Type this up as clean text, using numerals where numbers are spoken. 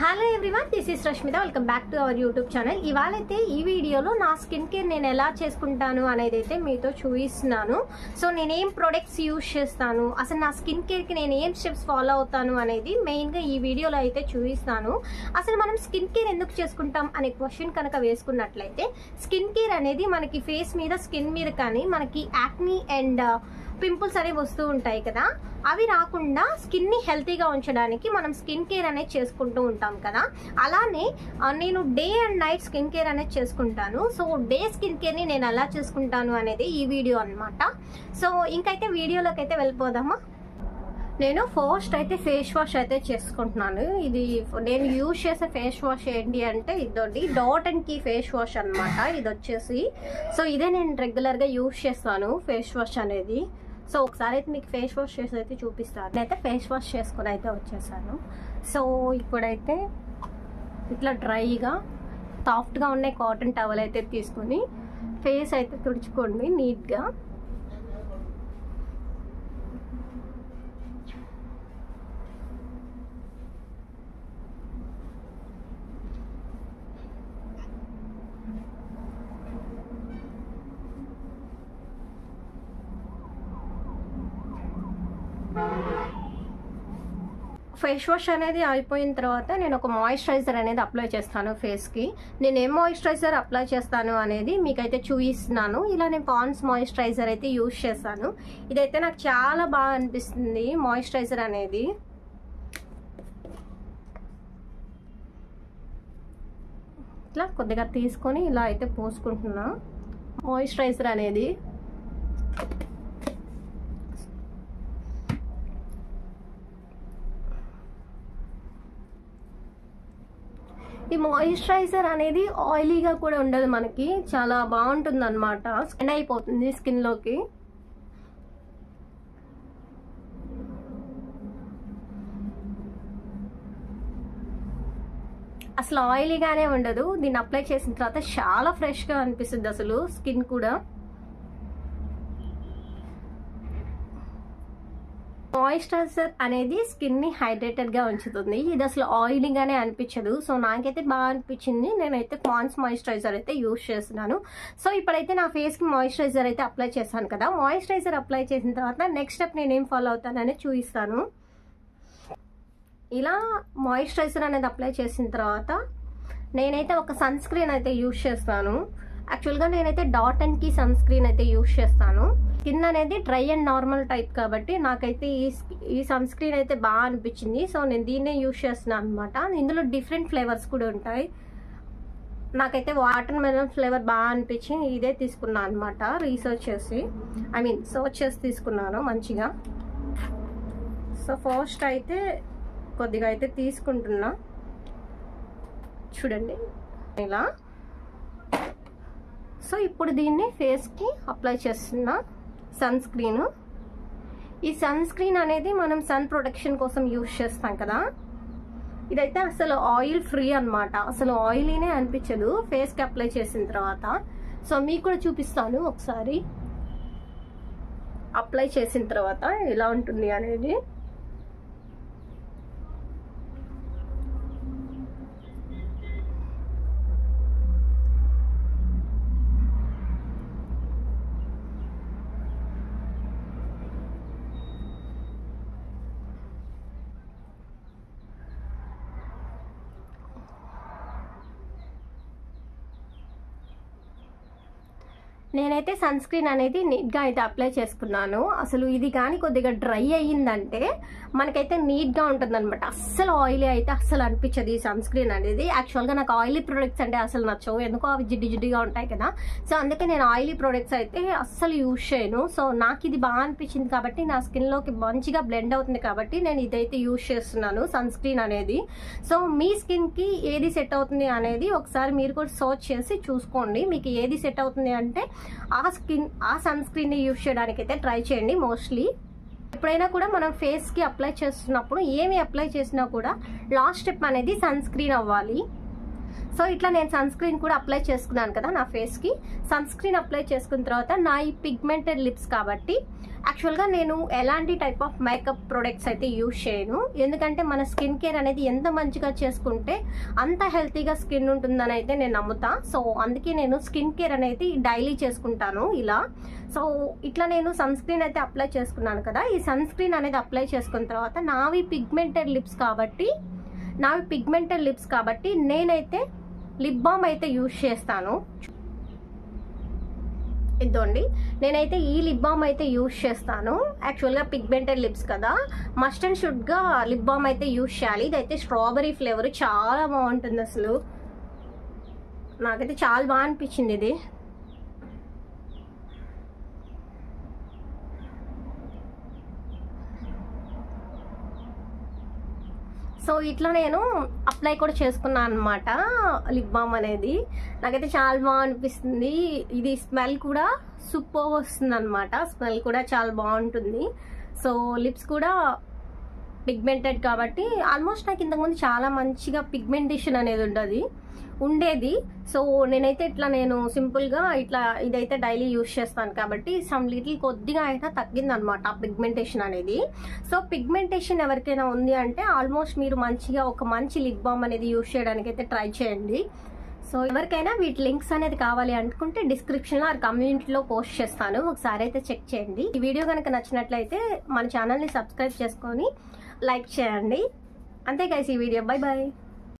Hello everyone, this is Rashmitha. Welcome back to our YouTube channel. ఇవాళైతే ఈ వీడియోలో నా స్కిన్ కేర్ నేను ఎలా చేసుకుంటాను అనేది అయితే మీతో చూపిస్తున్నాను. సో నేనేం ప్రొడక్ట్స్ యూజ్ చేస్తాను, అసలు నా స్కిన్ కేర్కి నేను ఏం స్టెప్స్ ఫాలో అవుతాను అనేది మెయిన్గా ఈ వీడియోలో అయితే చూపిస్తాను. అసలు మనం స్కిన్ కేర్ ఎందుకు చేసుకుంటాం అనే క్వశ్చన్ కనుక వేసుకున్నట్లయితే, స్కిన్ కేర్ అనేది మనకి ఫేస్ మీద, స్కిన్ మీద కానీ మనకి యాక్నీ అండ్ పింపుల్స్ అనేవి వస్తూ ఉంటాయి కదా, అవి రాకుండా స్కిన్ని హెల్తీగా ఉంచడానికి మనం స్కిన్ కేర్ అనేది చేసుకుంటూ ఉంటాం కదా. అలానే నేను day and night skin care అనేది చేసుకుంటాను. సో డే స్కిన్ కేర్ని నేను ఎలా చేసుకుంటాను అనేది ఈ వీడియో అనమాట. సో ఇంకైతే వీడియోలోకి అయితే వెళ్ళిపోదామా. నేను ఫస్ట్ అయితే ఫేస్ వాష్ అయితే చేసుకుంటున్నాను. ఇది నేను యూజ్ చేసే ఫేస్ వాష్ ఏంటి అంటే ఇదొకటి dot and key face wash అనమాట. ఇది వచ్చేసి సో ఇదే నేను రెగ్యులర్గా యూజ్ చేస్తాను ఫేస్ వాష్ అనేది. సో ఒకసారి అయితే మీకు ఫేస్ వాష్ చేసి అయితే చూపిస్తాను. నేనైతే ఫేస్ వాష్ చేసుకుని అయితే వచ్చేసాను. సో ఇప్పుడైతే ఇట్లా డ్రైగా సాఫ్ట్గా ఉన్న కాటన్ టవల్ అయితే తీసుకొని ఫేస్ అయితే తుడుచుకోండి నీట్గా. ఫేస్ వాష్ అనేది అయిపోయిన తర్వాత నేను ఒక మాయిశ్చరైజర్ అనేది అప్లై చేస్తాను ఫేస్కి. నేను ఏం మాయిశ్చరైజర్ అప్లై చేస్తాను అనేది మీకైతే చూపిస్తున్నాను. ఇలా నేను పాండ్స్ మాయిశ్చరైజర్ అయితే యూజ్ చేస్తాను. ఇదైతే నాకు చాలా బాగా అనిపిస్తుంది మాయిశ్చరైజర్ అనేది. ఇట్లా కొద్దిగా తీసుకొని ఇలా అయితే పోసుకుంటున్నా మాయిశ్చరైజర్ అనేది. ఈ మాయిశ్చరైజర్ అనేది ఆయిలీగా కూడా ఉండదు, మనకి చాలా బాగుంటుంది అనమాట. స్కిన్ అయిపోతుంది స్కిన్లోకి. అసలు ఆయిలీగానే ఉండదు. దీన్ని అప్లై చేసిన తర్వాత చాలా ఫ్రెష్గా అనిపిస్తుంది అసలు స్కిన్ కూడా. మాయిశ్చరైజర్ అనేది స్కిన్ని హైడ్రేటెడ్గా ఉంచుతుంది. ఇది అసలు ఆయిలీగానే అనిపించదు. సో నాకైతే బాగా అనిపించింది. నేనైతే పాండ్స్ మాయిశ్చరైజర్ అయితే యూజ్ చేస్తున్నాను. సో ఇప్పుడైతే నా ఫేస్కి మాయిశ్చరైజర్ అయితే అప్లై చేశాను కదా. మాయిశ్చరైజర్ అప్లై చేసిన తర్వాత నెక్స్ట్ స్టెప్ నేనేం ఫాలో అవుతానని చూపిస్తాను. ఇలా మాయిశ్చరైజర్ అనేది అప్లై చేసిన తర్వాత నేనైతే ఒక సన్ స్క్రీన్ అయితే యూజ్ చేస్తాను. యాక్చువల్గా నేనైతే dot and key sun screen అయితే యూజ్ చేస్తాను. స్కిన్ అనేది డ్రై అండ్ నార్మల్ టైప్ కాబట్టి నాకైతే ఈ సన్ స్క్రీన్ అయితే బాగా అనిపించింది. సో నేను దీన్నే యూజ్ చేస్తున్నాను అనమాట. ఇందులో డిఫరెంట్ ఫ్లేవర్స్ కూడా ఉంటాయి. నాకైతే వాటర్ మెలన్ ఫ్లేవర్ బాగా అనిపించింది. ఇదే తీసుకున్నాను అనమాట. సర్చ్ చేసి తీసుకున్నాను మంచిగా. సో ఫస్ట్ అయితే కొద్దిగా అయితే తీసుకుంటున్నా, చూడండి ఇలా. సో ఇప్పుడు దీన్ని ఫేస్కి అప్లై చేస్తున్నా సన్ స్క్రీన్. ఈ సన్ స్క్రీన్ అనేది మనం సన్ ప్రొటెక్షన్ కోసం యూజ్ చేస్తాం కదా. ఇదైతే అసలు ఆయిల్ ఫ్రీ అనమాట. అసలు ఆయిలీనే అనిపించదు ఫేస్కి అప్లై చేసిన తర్వాత. సో మీకు కూడా చూపిస్తాను ఒకసారి అప్లై చేసిన తర్వాత ఎలా ఉంటుంది అనేది. నేనైతే సన్ స్క్రీన్ అనేది నీట్గా అయితే అప్లై చేసుకున్నాను. అసలు ఇది కానీ కొద్దిగా డ్రై అయ్యిందంటే మనకైతే నీట్గా ఉంటుంది అనమాట. అస్సలు ఆయిలీ అయితే అస్సలు అనిపించదు ఈ సన్ స్క్రీన్ అనేది. యాక్చువల్గా నాకు ఆయిలీ ప్రొడక్ట్స్ అంటే అసలు నచ్చవు, ఎందుకో అవి జిడ్డిగా ఉంటాయి కదా. సో అందుకే నేను ఆయిలీ ప్రొడక్ట్స్ అయితే అస్సలు యూజ్ చేయను. సో నాకు ఇది బాగా అనిపించింది కాబట్టి, నా స్కిన్లోకి మంచిగా బ్లెండ్ అవుతుంది కాబట్టి నేను ఇదైతే యూజ్ చేస్తున్నాను సన్ స్క్రీన్ అనేది. సో మీ స్కిన్కి ఏది సెట్ అవుతుంది అనేది ఒకసారి మీరు కూడా సర్చ్ చేసి చూసుకోండి. మీకు ఏది సెట్ అవుతుంది అంటే ఆ సన్ స్క్రీన్ ని యూజ్ చేయడానికి అయితే ట్రై చేయండి. మోస్ట్లీ ఎప్పుడైనా కూడా మనం ఫేస్ కి అప్లై చేస్తున్నప్పుడు ఏమి అప్లై చేసినా కూడా లాస్ట్ స్టెప్ అనేది సన్ స్క్రీన్ అవ్వాలి. సో ఇట్లా నేను సన్ స్క్రీన్ కూడా అప్లై చేసుకున్నాను కదా నా ఫేస్కి. సన్ స్క్రీన్ అప్లై చేసుకున్న తర్వాత నా ఈ పిగ్మెంటెడ్ లిప్స్ కాబట్టి యాక్చువల్గా నేను ఎలాంటి టైప్ ఆఫ్ మేకప్ ప్రొడక్ట్స్ అయితే యూజ్ చేయను. ఎందుకంటే మన స్కిన్ కేర్ అనేది ఎంత మంచిగా చేసుకుంటే అంత హెల్తీగా స్కిన్ ఉంటుందని అయితే నేను నమ్ముతా. సో అందుకే నేను స్కిన్ కేర్ అనేది డైలీ చేసుకుంటాను ఇలా. సో ఇట్లా నేను సన్ స్క్రీన్ అయితే అప్లై చేసుకున్నాను కదా. ఈ సన్ స్క్రీన్ అనేది అప్లై చేసుకున్న తర్వాత నావి పిగ్మెంటెడ్ లిప్స్ కాబట్టి నేనైతే లిప్ బామ్ అయితే యూజ్ చేస్తాను. ఇదండి, నేనైతే ఈ లిప్ బామ్ అయితే యూజ్ చేస్తాను. యాక్చువల్గా పిగ్మెంటెడ్ లిప్స్ కదా, మస్ట్ అండ్ షుడ్గా లిప్ బామ్ అయితే యూజ్ చేయాలి. ఇదైతే స్ట్రాబెరీ ఫ్లేవర్, చాలా బాగుంటుంది. అసలు నాకైతే చాలా బాగా అనిపించింది ఇది. సో ఇట్లా నేను అప్లై కూడా చేసుకున్నాను అనమాట లిప్ బామ్ అనేది. నాకైతే చాలా బాగా అనిపిస్తుంది. ఇది స్మెల్ కూడా సూపర్ వస్తుంది అనమాట. స్మెల్ కూడా చాలా బాగుంటుంది. సో లిప్స్ కూడా పిగ్మెంటెడ్ కాబట్టి ఆల్మోస్ట్ నాకు ఇంతకుముందు చాలా మంచిగా పిగ్మెంటేషన్ అనేది ఉండేది. సో నేనైతే నేను సింపుల్గా ఇదైతే డైలీ యూజ్ చేస్తాను కాబట్టి సమ్ లిటిల్ కొద్దిగా అయినా తగ్గిందనమాట ఆ పిగ్మెంటేషన్ అనేది. సో పిగ్మెంటేషన్ ఎవరికైనా ఉంది అంటే ఆల్మోస్ట్ మీరు ఒక మంచి లిప్ బామ్ అనేది యూజ్ చేయడానికి అయితే ట్రై చేయండి. సో ఎవరికైనా వీటి లింక్స్ అనేది కావాలి అనుకుంటే డిస్క్రిప్షన్లో ఆ కమ్యూనిటీలో పోస్ట్ చేస్తాను, ఒకసారి అయితే చెక్ చేయండి. ఈ వీడియో కనుక నచ్చినట్లయితే మన ఛానల్ని సబ్స్క్రైబ్ చేసుకొని లైక్ చేయండి. అంతే గైస్ ఈ వీడియో. Bye bye.